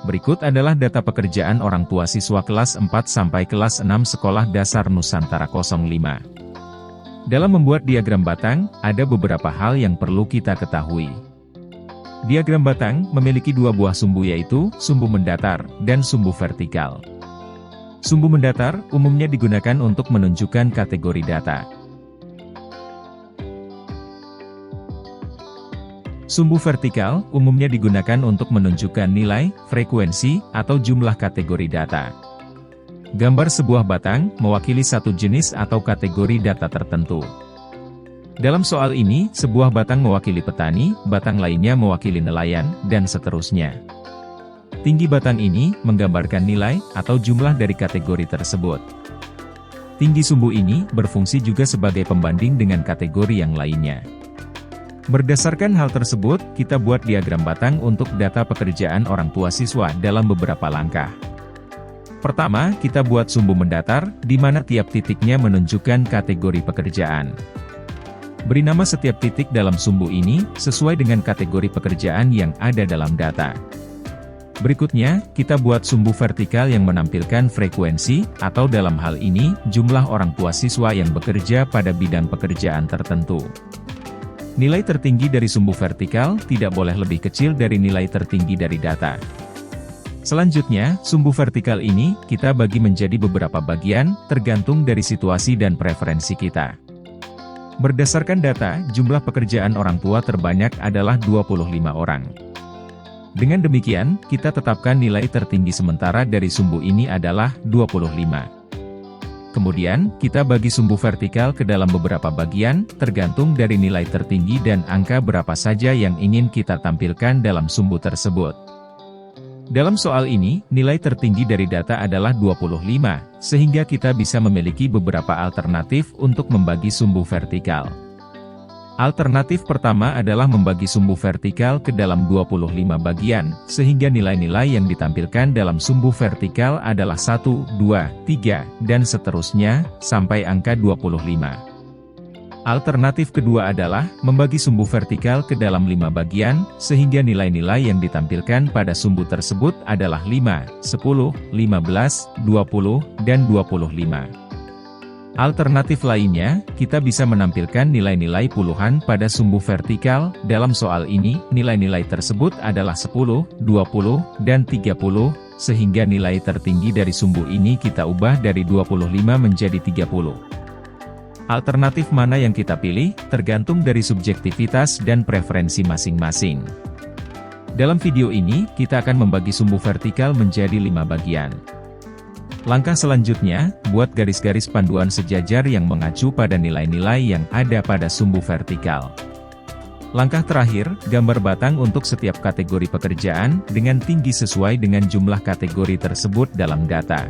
Berikut adalah data pekerjaan orang tua siswa kelas 4 sampai kelas 6 Sekolah Dasar Nusantara 05. Dalam membuat diagram batang, ada beberapa hal yang perlu kita ketahui. Diagram batang memiliki dua buah sumbu, yaitu sumbu mendatar dan sumbu vertikal. Sumbu mendatar umumnya digunakan untuk menunjukkan kategori data. Sumbu vertikal umumnya digunakan untuk menunjukkan nilai, frekuensi, atau jumlah kategori data. Gambar sebuah batang mewakili satu jenis atau kategori data tertentu. Dalam soal ini, sebuah batang mewakili petani, batang lainnya mewakili nelayan, dan seterusnya. Tinggi batang ini menggambarkan nilai atau jumlah dari kategori tersebut. Tinggi sumbu ini berfungsi juga sebagai pembanding dengan kategori yang lainnya. Berdasarkan hal tersebut, kita buat diagram batang untuk data pekerjaan orang tua siswa dalam beberapa langkah. Pertama, kita buat sumbu mendatar, di mana tiap titiknya menunjukkan kategori pekerjaan. Beri nama setiap titik dalam sumbu ini, sesuai dengan kategori pekerjaan yang ada dalam data. Berikutnya, kita buat sumbu vertikal yang menampilkan frekuensi, atau dalam hal ini, jumlah orang tua siswa yang bekerja pada bidang pekerjaan tertentu. Nilai tertinggi dari sumbu vertikal tidak boleh lebih kecil dari nilai tertinggi dari data. Selanjutnya, sumbu vertikal ini kita bagi menjadi beberapa bagian, tergantung dari situasi dan preferensi kita. Berdasarkan data, jumlah pekerjaan orang tua terbanyak adalah 25 orang. Dengan demikian, kita tetapkan nilai tertinggi sementara dari sumbu ini adalah 25. Kemudian, kita bagi sumbu vertikal ke dalam beberapa bagian, tergantung dari nilai tertinggi dan angka berapa saja yang ingin kita tampilkan dalam sumbu tersebut. Dalam soal ini, nilai tertinggi dari data adalah 25, sehingga kita bisa memiliki beberapa alternatif untuk membagi sumbu vertikal. Alternatif pertama adalah membagi sumbu vertikal ke dalam 25 bagian, sehingga nilai-nilai yang ditampilkan dalam sumbu vertikal adalah 1, 2, 3, dan seterusnya, sampai angka 25. Alternatif kedua adalah, membagi sumbu vertikal ke dalam 5 bagian, sehingga nilai-nilai yang ditampilkan pada sumbu tersebut adalah 5, 10, 15, 20, dan 25. Alternatif lainnya, kita bisa menampilkan nilai-nilai puluhan pada sumbu vertikal. Dalam soal ini, nilai-nilai tersebut adalah 10, 20, dan 30, sehingga nilai tertinggi dari sumbu ini kita ubah dari 25 menjadi 30. Alternatif mana yang kita pilih, tergantung dari subjektivitas dan preferensi masing-masing. Dalam video ini, kita akan membagi sumbu vertikal menjadi 5 bagian. Langkah selanjutnya, buat garis-garis panduan sejajar yang mengacu pada nilai-nilai yang ada pada sumbu vertikal. Langkah terakhir, gambar batang untuk setiap kategori pekerjaan, dengan tinggi sesuai dengan jumlah kategori tersebut dalam data.